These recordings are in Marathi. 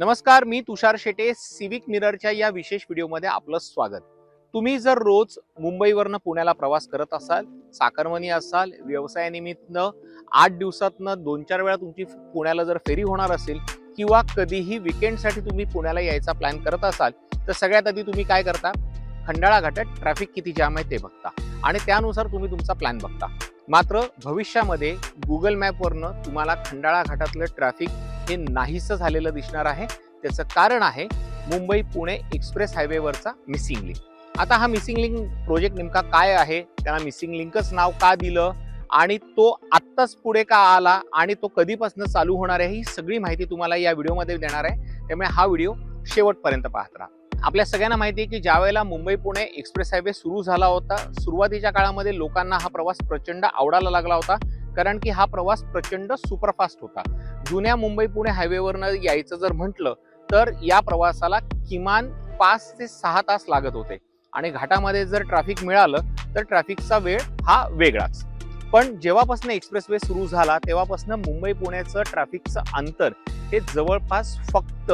नमस्कार, मी तुषार शेटे. सिविक मिररच्या या विशेष व्हिडिओमध्ये आपलं स्वागत. तुम्ही जर रोज मुंबईवरनं पुण्याला प्रवास करत असाल, चाकरमानी असाल, व्यवसायानिमित्त 8 दिवसातनं 2-4 वेळा तुमची पुण्याला जर फेरी होणार असेल किंवा कधीही विकेंडसाठी तुम्ही पुण्याला यायचा प्लॅन करत असाल, तर सगळ्यात आधी तुम्ही काय करता? खंडाळा घाटात ट्रॅफिक किती जाम आहे ते बघता आणि त्यानुसार तुम्ही तुमचा प्लॅन बघता. मात्र भविष्यामध्ये गुगल मॅपवरनं तुम्हाला खंडाळा घाटातलं ट्रॅफिक हे नाहीसं झालेलं दिसणार आहे. त्याचं कारण आहे मुंबई पुणे एक्सप्रेस हायवेवरचा मिसिंग लिंक. आता हा मिसिंग लिंक प्रोजेक्ट नेमका काय आहे, त्याला मिसिंग लिंकच नाव का दिलं आणि तो आत्ताच पुढे का आला आणि तो कधीपासून चालू होणार आहे, ही सगळी माहिती तुम्हाला या व्हिडिओमध्ये देणार आहे. त्यामुळे हा व्हिडिओ शेवटपर्यंत पाहत राहा. आपल्या सगळ्यांना माहिती आहे की ज्यावेळेला मुंबई पुणे एक्सप्रेस हायवे सुरू झाला होता, सुरुवातीच्या काळामध्ये लोकांना हा प्रवास प्रचंड आवडायला लागला होता, कारण की हा प्रवास प्रचंड सुपरफास्ट होता. जुन्या मुंबई पुणे हायवेवरनं यायचं जर म्हटलं तर या प्रवासाला किमान 5 ते 6 तास लागत होते आणि घाटामध्ये जर ट्रॅफिक मिळालं तर ट्रॅफिकचा वेळ हा वेगळाच. पण जेव्हापासून एक्सप्रेसवे सुरू झाला तेव्हापासून मुंबई पुण्याचं ट्रॅफिकचं अंतर हे जवळपास फक्त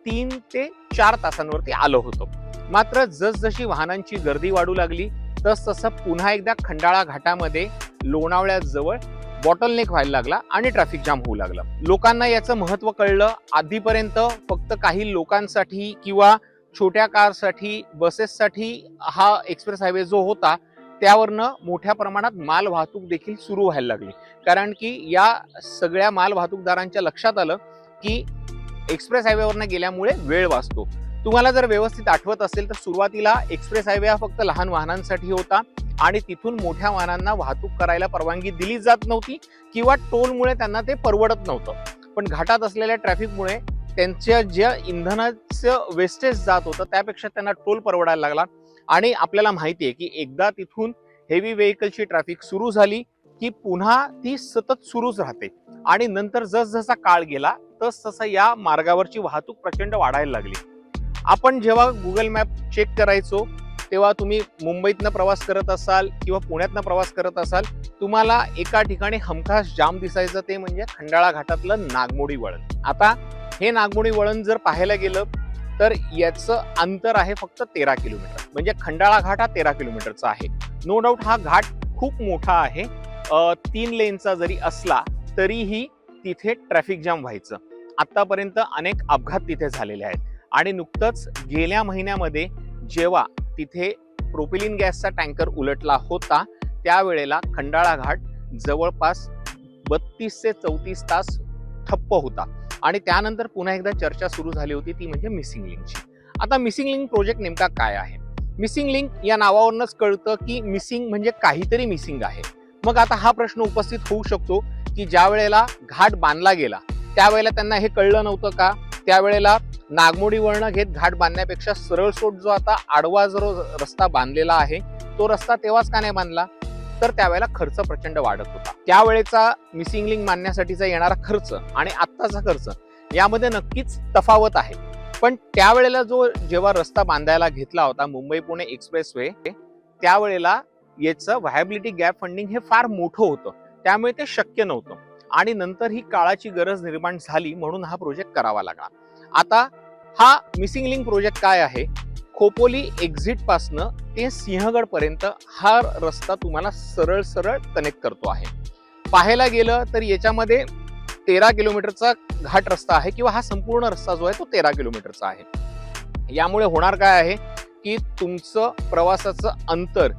3 ते 4 तासांवरती आलं होतं. मात्र जसजशी वाहनांची गर्दी वाढू लागली तसं पुन्हा एकदा खंडाळा घाटामध्ये लोणावळ्याजवळ बॉटलनेक व्हायला लागला आणि ट्रॅफिक जाम होऊ लागलं. लोकांना याचं महत्व कळलं. आधीपर्यंत फक्त काही लोकांसाठी किंवा छोट्या कारसाठी, बसेससाठी हा एक्सप्रेस हायवे जो होता त्यावरनं मोठ्या प्रमाणात माल वाहतूक देखील सुरू व्हायला लागली, कारण की या सगळ्या माल वाहतूकदारांच्या लक्षात आलं की एक्सप्रेस हायवेवरनं गेल्यामुळे वेळ वाचतो. तुम्हाला जर व्यवस्थित आठवत असेल तर सुरुवातीला एक्सप्रेस हायवे हा फक्त लहान वाहनांसाठी होता आणि तिथून मोठ्या वाहनांना वाहतूक करायला परवानगी दिली जात नव्हती किंवा टोलमुळे त्यांना ते परवडत नव्हतं. पण घाटात असलेल्या ट्रॅफिकमुळे त्यांच्या ज्या इंधनाचं वेस्टेज जात होतं त्यापेक्षा त्यांना टोल परवडायला लागला. आणि आपल्याला माहिती आहे की एकदा तिथून हेवी व्हेकलची ट्रॅफिक सुरू झाली की पुन्हा ती सतत सुरूच राहते आणि नंतर जसजसा काळ गेला तसं या मार्गावरची वाहतूक प्रचंड वाढायला लागली. आपण जेव्हा गुगल मॅप चेक करायचो तेव्हा तुम्ही मुंबईतनं प्रवास करत असाल किंवा पुण्यातनं प्रवास करत असाल, तुम्हाला एका ठिकाणी हमखास जाम दिसायचं, ते म्हणजे खंडाळा घाटातलं नागमोडी वळण. आता हे नागमोडी वळण जर पाहायला गेलं तर याचं अंतर आहे फक्त 13 किलोमीटर. म्हणजे खंडाळा घाट हा 13 किलोमीटरचा आहे. नो डाऊट हा घाट खूप मोठा आहे. 3 लेनचा जरी असला तरीही तिथे ट्रॅफिक जाम व्हायचं. आतापर्यंत अनेक अपघात तिथे झालेले आहेत आणि नुकतंच गेल्या महिन्यामध्ये जेव्हा तिथे प्रोपिलिन गॅसचा टँकर उलटला होता त्यावेळेला खंडाळा घाट जवळपास 32 ते 34 तास ठप्प होता आणि त्यानंतर पुन्हा एकदा चर्चा सुरू झाली होती, ती म्हणजे मिसिंग लिंकची. आता मिसिंग लिंक प्रोजेक्ट नेमका काय आहे? मिसिंग लिंक या नावावरूनच कळतं की मिसिंग म्हणजे काहीतरी मिसिंग आहे. मग आता हा प्रश्न उपस्थित होऊ शकतो की ज्या वेळेला घाट बांधला गेला त्यावेळेला त्यांना हे कळलं नव्हतं का? त्यावेळेला नागमोडी वळण घेत घाट बांधण्यापेक्षा सरळ सोट जो आता आडवा जो रस्ता बांधलेला आहे तो रस्ता तेव्हाच का नाही बांधला? तर त्यावेळेला खर्च प्रचंड वाढत होता. त्यावेळेचा मिसिंग लिंक बांधण्यासाठीचा येणारा खर्च आणि आत्ताचा खर्च यामध्ये नक्कीच तफावत आहे. पण त्यावेळेला जेव्हा रस्ता बांधायला घेतला होता मुंबई पुणे एक्सप्रेसवे, त्यावेळेला याचं व्हायबिलिटी गॅप फंडिंग हे फार मोठं होतं, त्यामुळे ते शक्य नव्हतं आणि नंतर ही काळाची गरज निर्माण झाली म्हणून हा प्रोजेक्ट करावा लागला. आता हा मिसिंग लिंक प्रोजेक्ट काय आहे? खोपोली एक्झिट पासनं ते सिंहगड पर्यंत हा रस्ता तुम्हाला सरळ सरळ कनेक्ट करतो आहे. पाहायला गेलं तर याच्यामध्ये 13 किलोमीटरचा घाट रस्ता आहे किंवा हा संपूर्ण रस्ता जो आहे तो 13 किलोमीटरचा आहे. यामुळे होणार काय आहे की तुमचं प्रवासाचं अंतर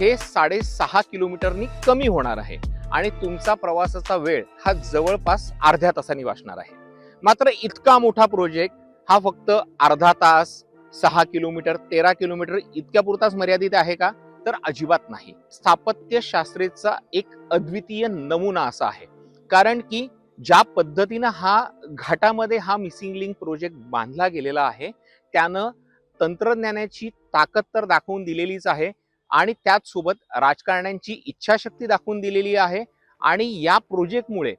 हे 6.5 किलोमीटरनी कमी होणार आहे आणि तुमचा प्रवासाचा वेळ हा जवळपास अर्ध्या तासांनी वाचणार आहे. मात्र इतका मोठा प्रोजेक्ट हा फक्त अर्धा तास, 6 किलोमीटर, 13 किलोमीटर इतक्या पुरताच मर्यादित आहे का? तर अजिबात नाही. स्थापत्यशास्त्रीचा एक अद्वितीय नमुना असा आहे, कारण की ज्या पद्धतीनं हा घाटामध्ये हा मिसिंग लिंक प्रोजेक्ट बांधला गेलेला आहे त्यानं तंत्रज्ञानाची ताकद तर दाखवून दिलेलीच आहे आणि त्याचसोबत राजकारण्यांची इच्छाशक्ती दाखवून दिलेली आहे. आणि या प्रोजेक्टमुळे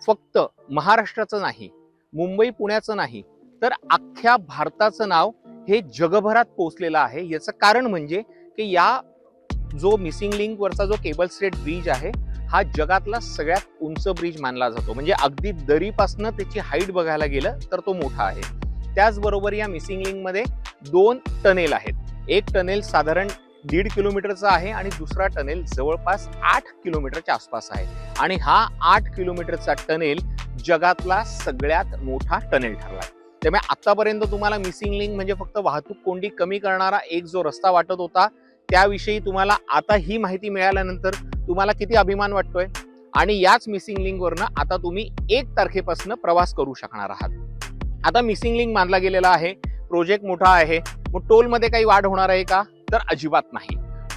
फक्त महाराष्ट्राचं नाही, मुंबई पुण्याचं नाही, तर अख्ख्या भारताचं नाव हे जगभरात पोहोचलेलं आहे. याचं कारण म्हणजे की या जो मिसिंग लिंक वरचा जो केबल स्ट्रेट ब्रिज आहे हा जगातला सगळ्यात उंच ब्रिज मानला जातो. म्हणजे अगदी दरीपासून त्याची हाईट बघायला गेलं तर तो मोठा आहे. त्याचबरोबर या मिसिंग लिंक मध्ये 2 टनेल आहेत. एक टनेल साधारण 1.5 किलोमीटरचा आहे आणि दुसरा टनेल जवळपास 8 किलोमीटरच्या आसपास आहे. आणि हा 8 किलोमीटरचा टनेल जगातला सगळ्यात मोठा टनेल ठरलाय. त्यामुळे आतापर्यंत तुम्हाला मिसिंग लिंक म्हणजे फक्त वाहतूक कोंडी कमी करणारा एक जो रस्ता वाटत होता, त्याविषयी तुम्हाला आता ही माहिती मिळाल्यानंतर तुम्हाला किती अभिमान वाटतोय. आणि याच मिसिंग लिंक वरनं आता तुम्ही 1 तारखेपासून प्रवास करू शकणार आहात. आता मिसिंग लिंक मानला गेलेला आहे, प्रोजेक्ट मोठा आहे, मग टोल मध्ये काही वाढ होणार आहे का? तर अजिबात नाही.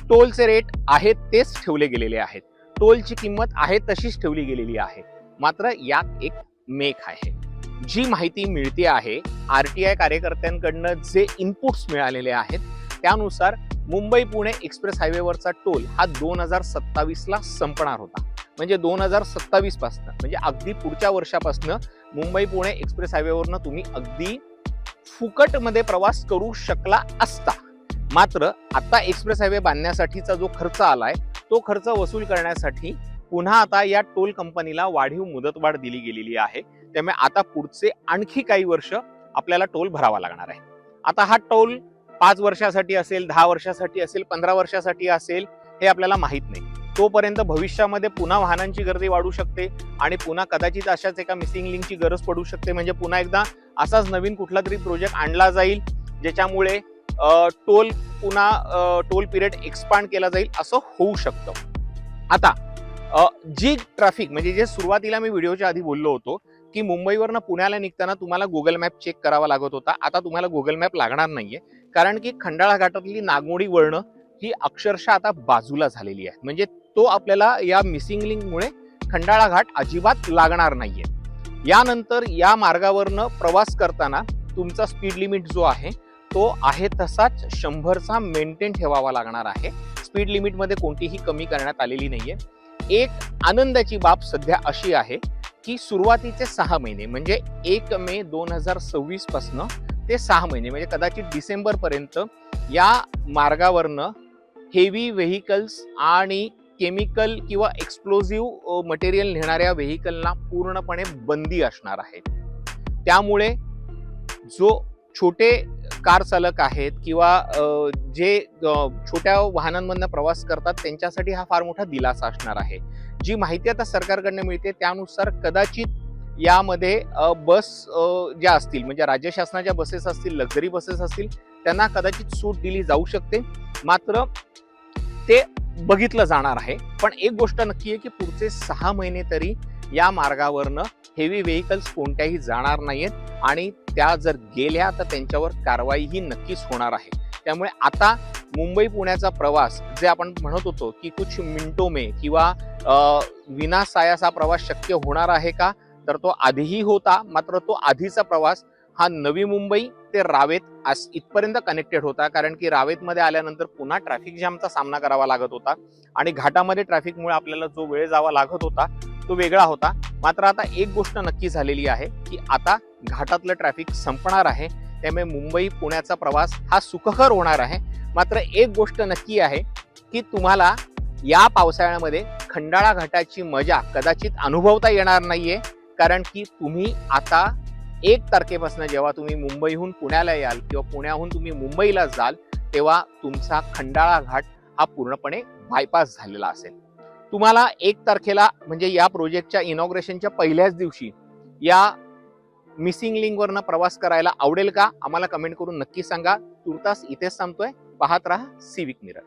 टोलचे रेट आहेत तेच ठेवले गेलेले आहेत. टोलची किंमत आहे तशीच ठेवली गेलेली आहे. मात्र यात एक मेक आहे. जी माहिती मिळते आहे आरटीआय कार्यकर्त्यांकडनं, जे इनपुट्स मिळालेले आहेत त्यानुसार मुंबई पुणे एक्सप्रेस हायवेवरचा टोल हा 2027ला संपणार होता. म्हणजे 2027 पासून म्हणजे अगदी पुढच्या वर्षापासून मुंबई पुणे एक्सप्रेस हायवेवरनं तुम्ही अगदी फुकटमध्ये प्रवास करू शकला असता. मात्र आता एक्सप्रेस हायवे बांधण्यासाठीचा जो खर्च आलाय तो खर्च वसूल करण्यासाठी पुन्हा आता या टोल कंपनीला वाढीव मुदतवाढ दिली गेलेली आहे. त्यामुळे आता पुढचे आणखी काही वर्ष आपल्याला टोल भरावा लागणार आहे. आता हा टोल 5 वर्षासाठी असेल, 10 वर्षासाठी असेल, 15 वर्षासाठी असेल, हे आपल्याला माहित नाही. तोपर्यंत भविष्यामध्ये पुन्हा वाहनांची गर्दी वाढू शकते आणि पुन्हा कदाचित अशाच एका मिसिंग लिंकची गरज पडू शकते. म्हणजे पुन्हा एकदा असाच नवीन कुठला तरी प्रोजेक्ट आणला जाईल ज्याच्यामुळे टोल पिरियड एक्सपांड केला जाईल, असं होऊ शकतं. आता जी ट्रॅफिक म्हणजे जे सुरुवातीला मी व्हिडिओच्या आधी बोललो होतो की मुंबईवरनं पुण्याला निघताना तुम्हाला गुगल मॅप चेक करावा लागत होता, आता तुम्हाला गुगल मॅप लागणार नाहीये. कारण की खंडाळा घाटातली नागमोडी वळणं ही अक्षरशः आता बाजूला झालेली आहे. म्हणजे तो आपल्याला या मिसिंग लिंकमुळे खंडाळा घाट अजिबात लागणार नाहीये. यानंतर या मार्गावरनं प्रवास करताना तुमचा स्पीड लिमिट जो आहे तो आहे तसाच 100चा मेंटेन ठेवावा लागणार आहे. स्पीड लिमिटमध्ये कोणतीही कमी करण्यात आलेली नाहीये. एक आनंदाची बाब सध्या अशी आहे की सुरुवातीचे 6 महिने म्हणजे 1 मे 2026 पासून ते 6 महिने म्हणजे कदाचित डिसेंबर पर्यंत या मार्गावरनं हेवी व्हेकल्स आणि केमिकल किंवा एक्सप्लोजिव्ह मटेरियल नेणाऱ्या व्हेकलना पूर्णपणे बंदी असणार आहे. त्यामुळे जो छोटे कार चालक आहेत किंवा जे छोट्या वाहनांमधून प्रवास करतात त्यांच्यासाठी हा फार मोठा दिलासा असणार आहे. जी माहिती आता सरकारकडनं मिळते त्यानुसार कदाचित यामध्ये बस ज्या असतील म्हणजे राज्य शासनाच्या बसेस असतील, लक्झरी बसेस असतील, त्यांना कदाचित सूट दिली जाऊ शकते. मात्र ते बघितलं जाणार आहे. पण एक गोष्ट नक्की आहे की पुढचे 6 महिने तरी या मार्गावरनं हेवी व्हेकल्स कोणत्याही जाणार नाहीयेत आणि त्या जर गेल्या तर त्यांच्यावर कारवाईही नक्कीच होणार आहे. त्यामुळे आता मुंबई पुण्याचा प्रवास जे आपण म्हणत होतो की कुछ मिनिटो में किंवा विना सायाचा प्रवास शक्य होणार आहे का, तर तो आधीही होता. मात्र तो आधीचा प्रवास हा नवी मुंबई ते रावेत इथपर्यंत कनेक्टेड होता. कारण की रावेतमध्ये आल्यानंतर पुन्हा ट्रॅफिक जॅमचा सामना करावा लागत होता आणि घाटामध्ये ट्रॅफिकमुळे आपल्याला जो वेळ जावा लागत होता तो वेगळा होता. मात्र आता एक गोष्ट नक्की झालेली आहे की आता घाटातलं ट्रॅफिक संपणार आहे. त्यामुळे मुंबई पुण्याचा प्रवास हा सुखकर होणार आहे. मात्र एक गोष्ट नक्की आहे की तुम्हाला या पावसाळ्यामध्ये खंडाळा घाटाची मजा कदाचित अनुभवता येणार नाहीये. कारण की तुम्ही आता 1 तारखेपासून जेव्हा तुम्ही मुंबईहून पुण्याला याल किंवा पुण्याहून तुम्ही मुंबईला जाल तेव्हा तुमचा खंडाळा घाट हा पूर्णपणे बायपास झालेला असेल. तुम्हाला 1 तारखेला म्हणजे या प्रोजेक्टच्या इनॉग्रेशनच्या पहिल्याच दिवशी या मिसिंग लिंक वरनं प्रवास करायला आवडेल का? आम्हाला कमेंट करून नक्की सांगा. तुर्तास इथेच थांबतोय. पाहत राहा सिविक मिरर.